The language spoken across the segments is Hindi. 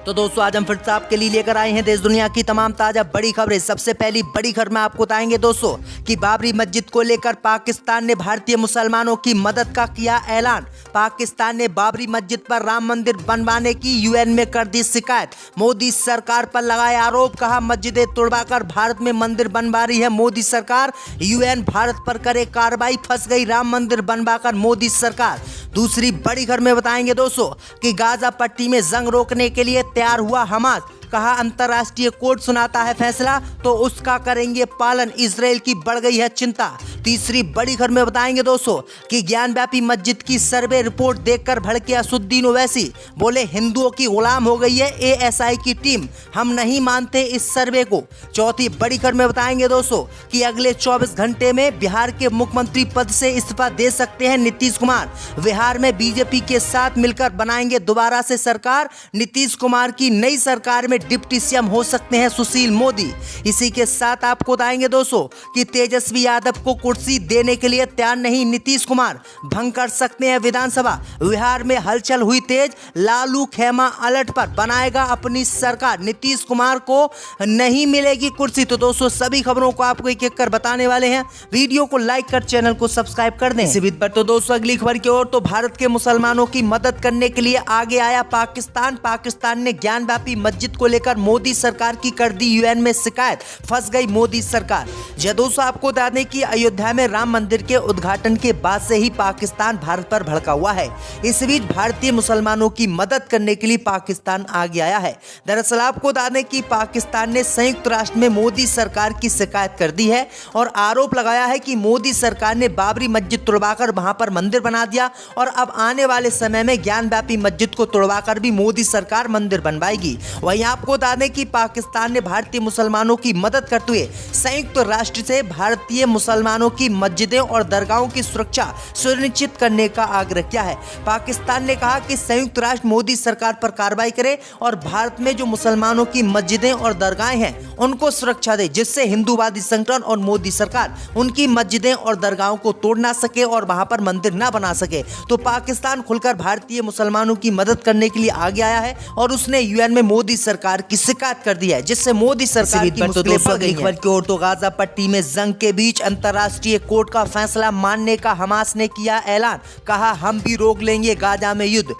तो दोस्तों आज हम फिर से आपके लिए लेकर आए हैं देश दुनिया की तमाम ताजा बड़ी खबरें। सबसे पहली बड़ी खबर में आपको बताएंगे दोस्तों कि बाबरी मस्जिद को लेकर पाकिस्तान ने भारतीय मुसलमानों की मदद का किया ऐलान। पाकिस्तान ने बाबरी मस्जिद पर राम मंदिर बनवाने की यूएन में कर दी शिकायत। मोदी सरकार पर लगाए आरोप, कहा मस्जिदें तोड़वाकर भारत में मंदिर बनवा रही है मोदी सरकार। यूएन भारत पर करे कार्रवाई, फंस गई राम मंदिर बनवाकर मोदी सरकार। दूसरी बड़ी खबर में बताएंगे दोस्तों कि गाजा पट्टी में जंग रोकने के लिए तैयार हुआ हमास, कहा अंतर्राष्ट्रीय कोर्ट सुनाता है फैसला तो उसका करेंगे पालन, इजराइल की बढ़ गई है चिंता। तीसरी बड़ी खबर में बताएंगे दोस्तों कि ज्ञानव्यापी मस्जिद की सर्वे रिपोर्ट देखकर भड़के असुद्दीन ओवैसी, बोले हिंदुओं की गुलाम हो गई है एएसआई की टीम, हम नहीं मानते इस सर्वे को। चौथी बड़ी खबर में बताएंगे दोस्तों कि अगले 24 घंटे में बिहार के मुख्यमंत्री पद से इस्तीफा दे सकते हैं नीतीश कुमार। बिहार में बीजेपी के साथ मिलकर बनाएंगे दोबारा से सरकार। नीतीश कुमार की नई सरकार में डिप्टी सीएम हो सकते हैं सुशील मोदी। इसी के साथ आपको बताएंगे दोस्तों कि तेजस्वी यादव को कुर्सी देने के लिए तैयार नहीं नीतीश कुमार, भंग कर सकते हैं विधानसभा। बिहार में हलचल हुई तेज, लालू खेमा अलर्ट पर, बनाएगा अपनी सरकार, नीतीश कुमार को नहीं मिलेगी कुर्सी। तो दोस्तों सभी खबरों को आपको एक एक कर बताने वाले हैं, वीडियो को लाइक कर चैनल को सब्सक्राइब कर दें। इसी बीच पर तो दोस्तों अगली खबर की ओर, तो भारत के मुसलमानों की मदद करने के लिए आगे आया पाकिस्तान। पाकिस्तान ने ज्ञानव्यापी मस्जिद को लेकर मोदी सरकार की कर दी यूएन में शिकायत, फंस गई मोदी सरकार। दोस्तों आपको बता दें कि अयोध्या में राम मंदिर के उद्घाटन के बाद से ही पाकिस्तान भारत पर भड़का हुआ है। इस बीच भारतीय मुसलमानों की मदद करने के लिए पाकिस्तान आगे आया है। दरअसल आपको बता दें कि पाकिस्तान ने संयुक्त राष्ट्र में मोदी सरकार की शिकायत कर दी है और आरोप लगाया है कि मोदी सरकार ने बाबरी मस्जिद तोड़वाकर वहां पर मंदिर बना दिया और अब आने वाले समय में ज्ञानव्यापी मस्जिद को तोड़वाकर भी मोदी सरकार मंदिर बनवाएगी। वहीं आपको बता दें कि पाकिस्तान ने भारतीय मुसलमानों की मदद करते हुए संयुक्त राष्ट्र से भारतीय मुसलमानों की मस्जिदें और दरगाहों की सुरक्षा सुनिश्चित करने का आग्रह किया है। पाकिस्तान ने कहा कि संयुक्त राष्ट्र मोदी सरकार पर कार्रवाई करे और भारत में जो मुसलमानों की मस्जिदें और दरगाहें हैं उनको सुरक्षा दे, जिससे हिंदूवादी संगठन और मोदी सरकार उनकी मस्जिदें और दरगाहों को तोड़ ना सके और वहां पर मंदिर ना बना सके। तो पाकिस्तान खुलकर भारतीय मुसलमानों की मदद करने के लिए आगे आया है और उसने यूएन में मोदी सरकार की शिकायत कर दी है, जिससे मोदी सरकार की मुश्किलें बढ़ गई हैं। की ओर तो गाजा पट्टी में जंग के बीच अंतर्राष्ट्रीय कोर्ट का फैसला मानने का हमास ने किया ऐलान, कहा हम भी रोक लेंगे गाजा में युद्ध।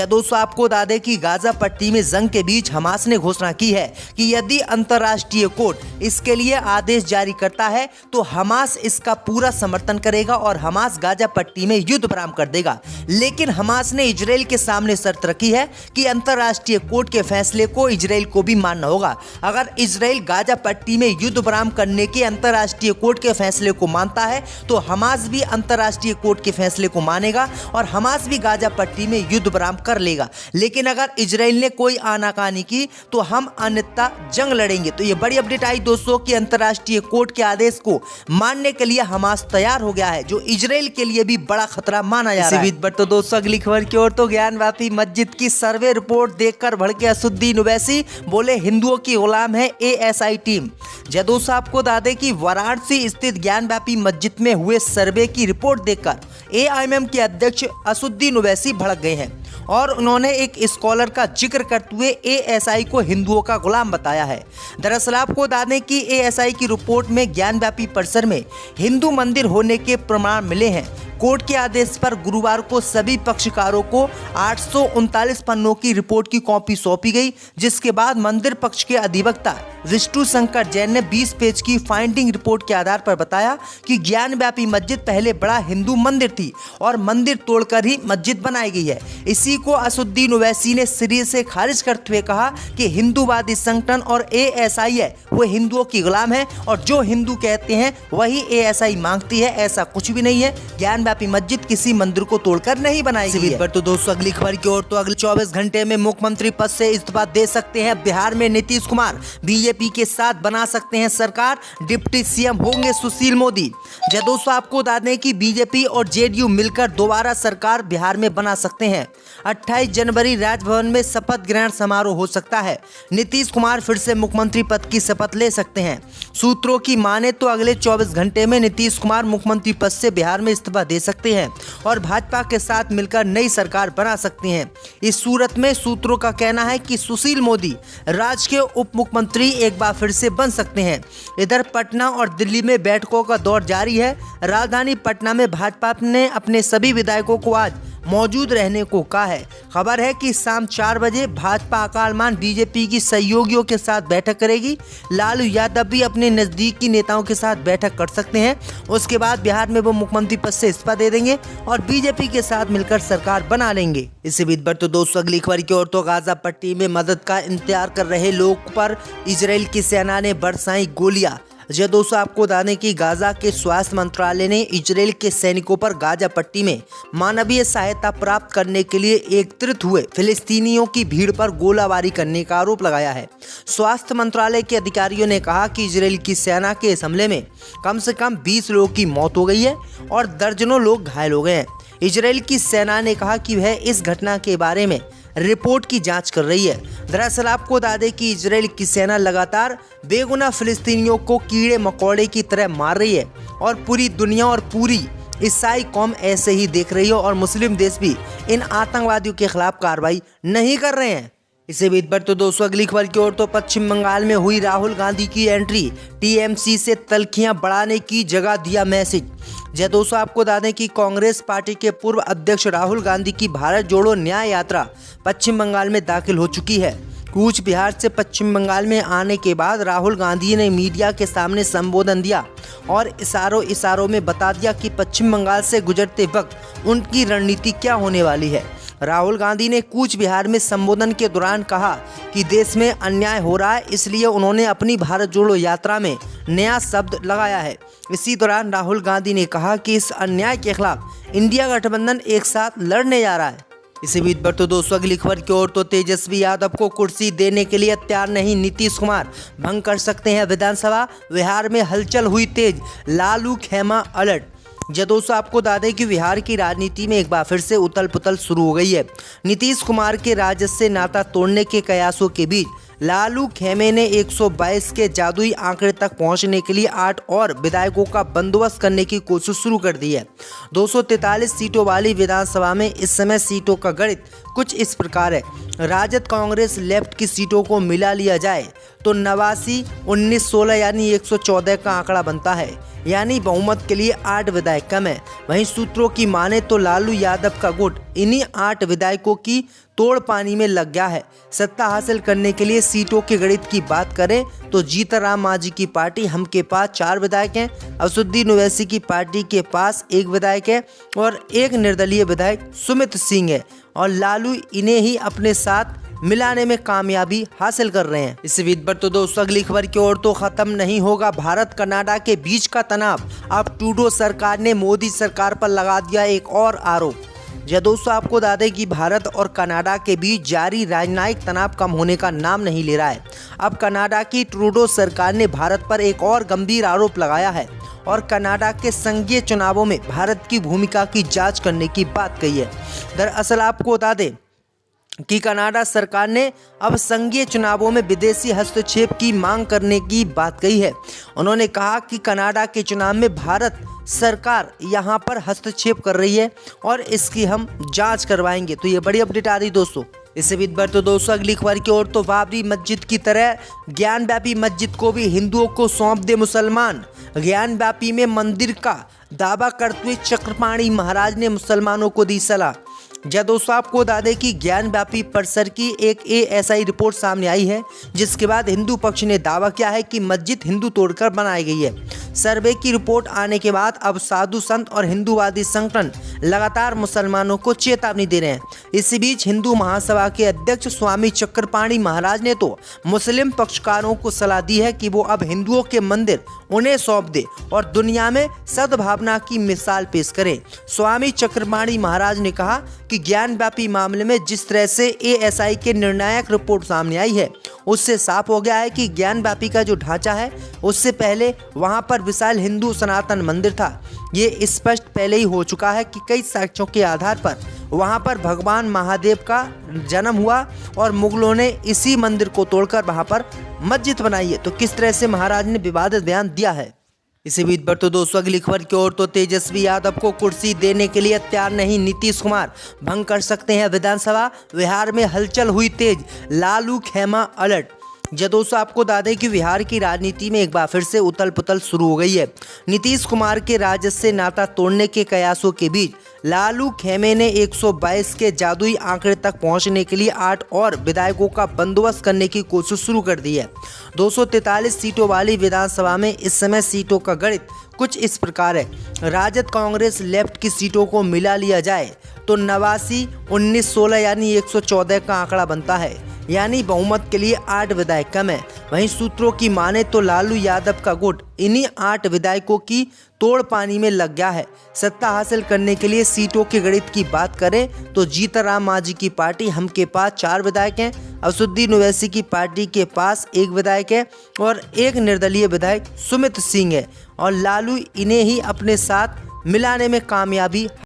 दोस्तों आपको बता दें कि गाजा पट्टी में जंग के बीच हमास ने घोषणा की है कि यदि अंतर्राष्ट्रीय कोर्ट इसके लिए आदेश जारी करता है तो हमास इसका पूरा समर्थन करेगा और हमास गाजा पट्टी में युद्ध विराम कर देगा। लेकिन हमास ने इजराइल के सामने शर्त रखी है कि अंतर्राष्ट्रीय कोर्ट के फैसले को इजराइल को भी मानना होगा। अगर इजराइल गाजा पट्टी में युद्ध विराम करने के अंतर्राष्ट्रीय कोर्ट के फैसले को मानता है तो हमास भी अंतर्राष्ट्रीय कोर्ट के फैसले को मानेगा और हमास भी गाजा पट्टी में युद्ध विराम कर लेगा। लेकिन अगर इजराइल ने कोई आनाकानी की तो हम अन्यथा जंग लड़ेंगे। तो ये बड़ी अपडेट आई दोस्तों कि अंतर्राष्ट्रीय कोर्ट के आदेश को मानने के लिए हमास तैयार हो गया है, जो इजराइल के लिए भी बड़ा खतरा माना जा रहा है। तो दोस्तों अगली खबर की ओर, तो ज्ञानव्यापी मस्जिद की सर्वे रिपोर्ट देखकर भड़के असुद्दीन ओवैसी, बोले हिंदुओं की गुलाम है एएसआई टीम। दोस्तों आपको बता दें कि वाराणसी स्थित ज्ञानव्यापी मस्जिद में हुए सर्वे की रिपोर्ट देखकर एआईएमएम के अध्यक्ष असुद्दीन ओवैसी भड़क गए हैं और उन्होंने एक स्कॉलर का जिक्र करते हुए एएसआई को हिंदुओं का गुलाम बताया है। दरअसल आपको बता दें कि एएसआई की रिपोर्ट में ज्ञानव्यापी परिसर में हिंदू मंदिर होने के प्रमाण मिले हैं। कोर्ट के आदेश पर गुरुवार को सभी पक्षकारों को 839 पन्नों की रिपोर्ट की कॉपी सौंपी गई, जिसके बाद मंदिर पक्ष के अधिवक्ता विष्णु शंकर जैन ने 20 पेज की फाइंडिंग रिपोर्ट के आधार पर बताया कि ज्ञानव्यापी मस्जिद पहले बड़ा हिंदू मंदिर थी और मंदिर तोड़कर ही मस्जिद बनाई गई है। इसी को असुद्दीन ओवैसी ने सिरे से खारिज करते हुए कहा कि हिंदूवादी संगठन और एएसआई है वो हिंदुओं की गुलाम है और जो हिंदू कहते हैं वही एएसआई मांगती है, ऐसा कुछ भी नहीं है। ज्ञानव्यापी मस्जिद किसी मंदिर को तोड़कर नहीं बनाई गई है। पर तो दोस्तों अगली खबर की ओर, तो अगले 24 घंटे में मुख्यमंत्री पद से इस्तीफा दे सकते हैं बिहार में नीतीश कुमार, बीजेपी के साथ बना सकते हैं सरकार, डिप्टी सीएम होंगे सुशील मोदी। दोस्तों आपको बता दें कि बीजेपी और जेडीयू मिलकर दोबारा सरकार बिहार में बना सकते हैं। 28 जनवरी राजभवन में शपथ ग्रहण समारोह हो सकता है। नीतीश कुमार फिर से मुख्यमंत्री पद की शपथ ले सकते हैं। सूत्रों की माने तो अगले 24 घंटे में नीतीश कुमार मुख्यमंत्री पद से बिहार में इस्तीफा दे सकते हैं और भाजपा के साथ मिलकर नई सरकार बना सकते हैं। इस सूरत में सूत्रों का कहना है कि सुशील मोदी राज्य के उप मुख्यमंत्री एक बार फिर से बन सकते हैं। इधर पटना और दिल्ली में बैठकों का दौर जारी है। राजधानी पटना में भाजपा ने अपने सभी विधायकों को आज मौजूद रहने को कहा है। खबर है कि शाम 4 बजे भाजपा आकालमान बीजेपी की सहयोगियों के साथ बैठक करेगी। लालू यादव भी अपने नजदीकी नेताओं के साथ बैठक कर सकते हैं। उसके बाद बिहार में वो मुख्यमंत्री पद से इस्तीफा दे देंगे और बीजेपी के साथ मिलकर सरकार बना लेंगे। इसी बीच पर तो दोस्तों अगली खबर की ओर तो गाजा पट्टी में मदद का इंतजार कर रहे लोग पर इजराइल की सेना ने बरसाई गोलियां। जी दोस्तों, आपको बता दें कि गाजा के स्वास्थ्य मंत्रालय ने इजराइल के सैनिकों पर गाजा पट्टी में मानवीय सहायता प्राप्त करने के लिए एकत्रित हुए फिलिस्तीनियों की भीड़ पर गोलाबारी करने का आरोप लगाया है। स्वास्थ्य मंत्रालय के अधिकारियों ने कहा कि इजराइल की सेना के इस हमले में कम से कम 20 लोगों की मौत हो गई है और दर्जनों लोग घायल हो गए हैं। इजराइल की सेना ने कहा कि वह इस घटना के बारे में रिपोर्ट की जांच कर रही है। दरअसल आपको बता दें कि इजराइल की सेना लगातार बेगुनाह फिलिस्तीनियों को कीड़े मकोड़े की तरह मार रही है और पूरी दुनिया और पूरी ईसाई कौम ऐसे ही देख रही है और मुस्लिम देश भी इन आतंकवादियों के खिलाफ कार्रवाई नहीं कर रहे हैं। इसी बीच पर तो दोस्तों अगली खबर की ओर तो पश्चिम बंगाल में हुई राहुल गांधी की एंट्री। टीएमसी से तल्खियां बढ़ाने की जगह दिया मैसेज। जय दोस्तों, आपको बता दें कि कांग्रेस पार्टी के पूर्व अध्यक्ष राहुल गांधी की भारत जोड़ो न्याय यात्रा पश्चिम बंगाल में दाखिल हो चुकी है। कूच बिहार से पश्चिम बंगाल में आने के बाद राहुल गांधी ने मीडिया के सामने संबोधन दिया और इशारों में बता दिया कि पश्चिम बंगाल से गुजरते वक्त उनकी रणनीति क्या होने वाली है। राहुल गांधी ने कूच बिहार में संबोधन के दौरान कहा कि देश में अन्याय हो रहा है, इसलिए उन्होंने अपनी भारत जोड़ो यात्रा में नया शब्द लगाया है। इसी दौरान राहुल गांधी ने कहा कि इस अन्याय के खिलाफ इंडिया गठबंधन एक साथ लड़ने जा रहा है। इसी बीच पर तो दोस्तों अगली खबर की ओर तो तेजस्वी यादव को कुर्सी देने के लिए तैयार नहीं नीतीश कुमार, भंग कर सकते हैं विधानसभा। बिहार में हलचल हुई तेज, लालू खेमा अलर्ट। जब दोस्तों आपको बता दें कि बिहार की राजनीति में एक बार फिर से उथल पुथल शुरू हो गई है। नीतीश कुमार के राजद से नाता तोड़ने के कयासों के बीच लालू खेमे ने 122 के जादुई आंकड़े तक पहुंचने के लिए 8 और विधायकों का बंदोबस्त करने की कोशिश शुरू कर दी है। 243 सीटों वाली विधानसभा में इस समय सीटों का गणित कुछ इस प्रकार है। राजद कांग्रेस लेफ्ट की सीटों को मिला लिया जाए तो 89, 19, 16 यानी 114 का आंकड़ा बनता है, यानी बहुमत के लिए 8 विधायक कम है। वहीं सूत्रों की माने तो लालू यादव का गुट इन्हीं 8 विधायकों की तोड़ पानी में लग गया है। सत्ता हासिल करने के लिए सीटों के गणित की बात करें तो जीतनराम मांझी की पार्टी हम के पास 4 विधायक हैं, असदुद्दीन ओवैसी की पार्टी के पास 1 विधायक है और 1 निर्दलीय विधायक सुमित सिंह है और लालू इन्हें ही अपने साथ मिलाने में कामयाबी हासिल कर रहे हैं। इस बीच पर तो दोस्तों अगली खबर की ओर तो खत्म नहीं होगा भारत कनाडा के बीच का तनाव। अब ट्रूडो सरकार ने मोदी सरकार पर लगा दिया एक और आरोप। जय दोस्तों, आपको बता दें कि भारत और कनाडा के बीच जारी राजनयिक तनाव कम होने का नाम नहीं ले रहा है। अब कनाडा की ट्रूडो सरकार ने भारत पर एक और गंभीर आरोप लगाया है और कनाडा के संघीय चुनावों में भारत की भूमिका की जांच करने की बात कही है। दरअसल आपको बता दें कि कनाडा सरकार ने अब संघीय चुनावों में विदेशी हस्तक्षेप की मांग करने की बात कही है। उन्होंने कहा कि कनाडा के चुनाव में भारत सरकार यहां पर हस्तक्षेप कर रही है और इसकी हम जांच करवाएंगे। तो ये बड़ी अपडेट आ रही दोस्तों। इससे भी बढ़ तो दोस्तों अगली खबर की ओर तो बाबरी मस्जिद की तरह ज्ञानव्यापी मस्जिद को भी हिंदुओं को सौंप दे मुसलमान। ज्ञानव्यापी में मंदिर का दावा करते हुए चक्रपाणी महाराज ने मुसलमानों को दी सलाह। जय दोस्तों, आपको बता दें कि ज्ञानव्यापी परिसर की एक ASI रिपोर्ट सामने आई है, जिसके बाद हिंदू पक्ष ने दावा किया है कि मस्जिद हिंदू तोड़कर बनाई गई है। सर्वे की रिपोर्ट आने के बाद अब साधु संत और हिंदूवादी संगठन लगातार मुसलमानों को चेतावनी दे रहे हैं। इसी बीच हिंदू महासभा के अध्यक्ष स्वामी चक्रपाणी महाराज ने तो मुस्लिम पक्षकारों को सलाह दी है कि वो अब हिंदुओं के मंदिर उन्हें सौंप दे और दुनिया में सद्भावना की मिसाल पेश करें। स्वामी चक्रपाणी महाराज ने कहा कि ज्ञान व्यापी मामले में जिस तरह से एएसआई के निर्णायक रिपोर्ट सामने आई है उससे साफ हो गया है कि ज्ञान व्यापी का जो ढांचा है उससे पहले वहां पर विशाल हिंदू सनातन मंदिर था। ये स्पष्ट पहले ही हो चुका है कि कई साक्ष्यों के आधार पर वहां पर भगवान महादेव का जन्म हुआ और मुगलों ने इसी मंदिर को तोड़कर वहां पर मस्जिद बनाई है। तो किस तरह से महाराज ने विवादित बयान दिया है। इसी बीच पर तो दोस्तों अगली खबर की ओर तो तेजस्वी यादव को कुर्सी देने के लिए तैयार नहीं नीतीश कुमार, भंग कर सकते हैं विधानसभा। बिहार में हलचल हुई तेज, लालू खेमा अलर्ट। दोस्तों आपको बता दें कि बिहार की राजनीति में एक बार फिर से उथल पुथल शुरू हो गई है। नीतीश कुमार के राजद से नाता तोड़ने के कयासों के बीच लालू खेमे ने 122 के जादुई आंकड़े तक पहुंचने के लिए 8 और विधायकों का बंदोबस्त करने की कोशिश शुरू कर दी है। 243 सीटों वाली विधानसभा में इस समय सीटों का गणित कुछ इस प्रकार है। राजद कांग्रेस लेफ्ट की सीटों को मिला लिया जाए तो 89, 19, 16 यानी 114 का आंकड़ा बनता है, यानी बहुमत के लिए 8 विधायक कम है। वहीं सूत्रों की माने तो लालू यादव का गुट इन्हीं 8 विधायकों की तोड़ पानी में लग गया है। सत्ता हासिल करने के लिए सीटों के गणित की बात करें तो जीतनराम मांझी की पार्टी हम के पास 4 विधायक हैं, असदुद्दीन ओवैसी की पार्टी के पास 1 विधायक है और एक निर्दलीय विधायक सुमित सिंह है और लालू इन्हें ही अपने साथ मिलाने में कामयाबी